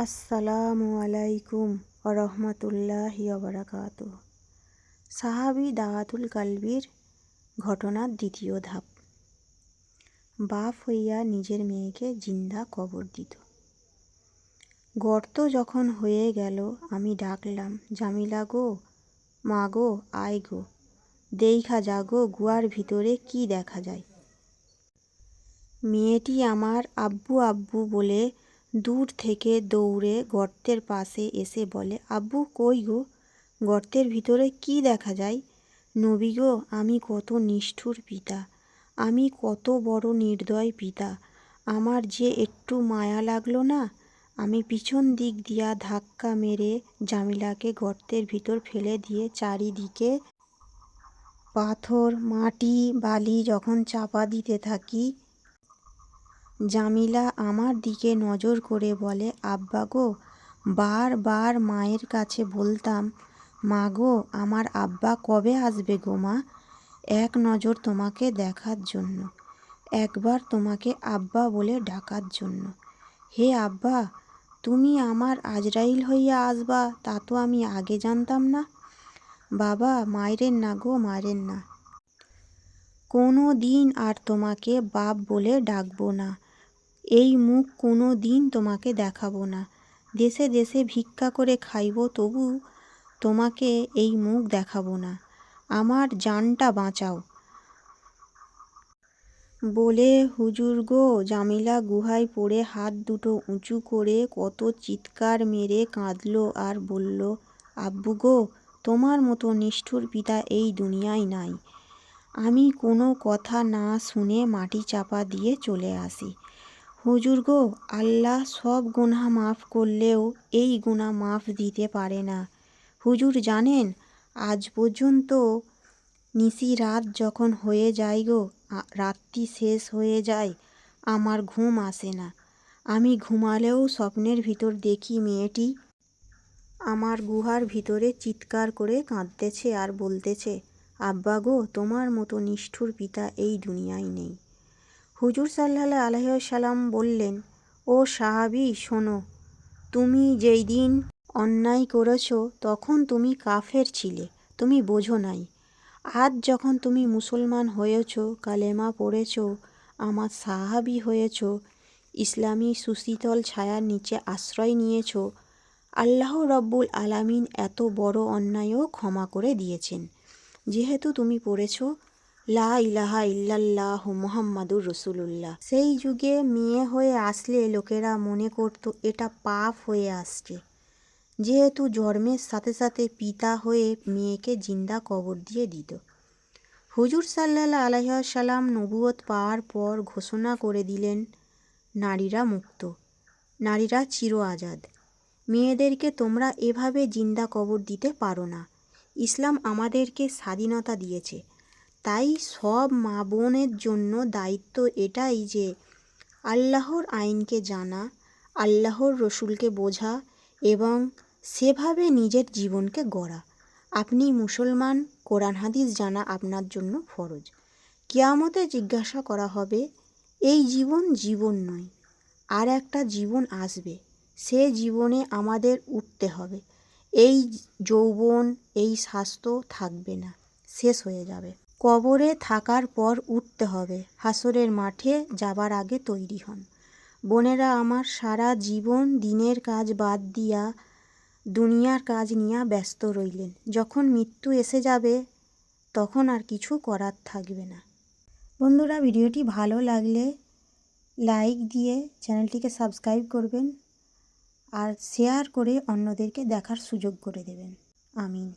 আসসালামু আলাইকুম রহমতুল্লাহি ওয়াবারাকাতুহু। সাহাবী দাওয়াতুল কালবির ঘটনার দ্বিতীয় ধাপ। বাপ হইয়া নিজের মেয়েকে জিন্দা কবর দিত। গর্ত যখন হয়ে গেল, আমি ডাকলাম, জামিলা গো, মা গো, আয় গো, দেইখা যাগো গুয়ার ভিতরে কি দেখা যায়। মেয়েটি আমার আব্বু আব্বু বলে দূর থেকে দৌড়ে গর্তের পাশে এসে বলে, আব্বু কই গো, গর্তের ভিতরে কি দেখা যায়? নবী গো, আমি কত নিষ্ঠুর পিতা, আমি কত বড় নির্দয় পিতা, আমার যে একটু মায়া লাগলো না। আমি পিছন দিক দিয়া ধাক্কা মেরে জামিলাকে গর্তের ভিতর ফেলে দিয়ে চারিদিকে পাথর মাটি বালি যখন চাপা দিতে থাকি, জামিলা আমার দিকে নজর করে বলে, আব্বা গো, বারবার মায়ের কাছে বলতাম, মা গো, আমার আব্বা কবে আসবে গো মা, এক নজর তোমাকে দেখার জন্য, একবার তোমাকে আব্বা বলে ডাকার জন্য। হে আব্বা, তুমি আমার আজরাইল হইয়া আসবা তা তো আমি আগে জানতাম না। বাবা, মাইরেন না গো, মাইরেন না, কোনো দিন আর তোমাকে বাপ বলে ডাকবো না, এই মুখ কোনো দিন তোমাকে দেখাবো না, দেশে দেশে ভিক্ষা করে খাইব, তবু তোমাকে এই মুখ দেখাবো না, আমার জানটা বাঁচাও। বলে হুজুর গো, জামিলা গুহায় পড়ে হাত দুটো উঁচু করে কত চিৎকার মেরে কাঁদল আর বলল, আব্বু গো, তোমার মতো নিষ্ঠুর পিতা এই দুনিয়ায় নাই। আমি কোনো কথা না শুনে মাটি চাপা দিয়ে চলে আসি। হুজুর গো, আল্লাহ সব গুনাহ মাফ করলেও এই গুনাহ মাফ দিতে পারে না। হুজুর জানেন, আজ পর্যন্ত নিশি রাত যখন হয়ে যায় গো, রাত্রি শেষ হয়ে যায়, আমার ঘুম আসে না। আমি ঘুমালেও স্বপ্নের ভিতর দেখি মেয়েটি আমার গুহার ভিতরে চিৎকার করে কাঁদতেছে আর বলতেছে, আব্বা গো, তোমার মতো নিষ্ঠুর পিতা এই দুনিয়ায় নেই। হুজুর সাল্লাল্লাহু আলাইহি ওয়াসাল্লাম বললেন, ও সাহাবী, শোনো, তুমি যেই দিন অন্যায় করেছ তখন তুমি কাফের ছিলে, তুমি বোঝো নাই। আজ যখন তুমি মুসলমান হয়েছ, কালেমা পড়েছ, আমার সাহাবী হয়েছ, ইসলামী সুশীতল ছায়ার নিচে আশ্রয় নিয়েছ, আল্লাহ রব্বুল আলামিন এত বড় অন্যায়ও ক্ষমা করে দিয়েছেন। যেহেতু তুমি পড়েছ লা ইলাহা ইল্লাল্লাহ মুহাম্মাদুর রাসূলুল্লাহ। সেই যুগে মেয়ে হয়ে আসলে লোকেরা মনে করত এটা পাপ হয়ে আসছে। যেহেতু জন্মের সাথে সাথে পিতা হয়ে মেয়েকে জিন্দা কবর দিয়ে দিত। হুজুর সাল্লাল্লাহু আলাইহি ওয়াসাল্লাম নবুয়ত পাওয়ার পর ঘোষণা করে দিলেন, নারীরা মুক্ত, নারীরা চির আজাদ। মেয়েদেরকে তোমরা এভাবে জিন্দা কবর দিতে পারো না। ইসলাম আমাদেরকে স্বাধীনতা দিয়েছে। তাই সব মা বোনের জন্য দায়িত্ব এটাই যে আল্লাহর আইনকে জানা, আল্লাহর রসুলকে বোঝা এবং সেভাবে নিজের জীবনকে গড়া। আপনি মুসলমান, কোরআন হাদিস জানা আপনার জন্য ফরজ। কিয়ামতে জিজ্ঞাসা করা হবে, এই জীবন জীবন নয়, আর একটা জীবন আসবে, সে জীবনে আমাদের উঠতে হবে। এই যৌবন, এই স্বাস্থ্য থাকবে না, শেষ হয়ে যাবে। কবরে থাকার পর উঠতে হবে। হাসরের মাঠে যাবার আগে তৈরি হন। বোনেরা আমার, সারা জীবন দিনের কাজ বাদ দিয়া দুনিয়ার কাজ নিয়ে ব্যস্ত রইলেন। যখন মৃত্যু এসে যাবে তখন আর কিছু করার থাকবে না। বন্ধুরা, ভিডিওটি ভালো লাগলে লাইক দিয়ে চ্যানেলটিকে সাবস্ক্রাইব করবেন আর শেয়ার করে অন্যদেরকে দেখার সুযোগ করে দেবেন। আমিন।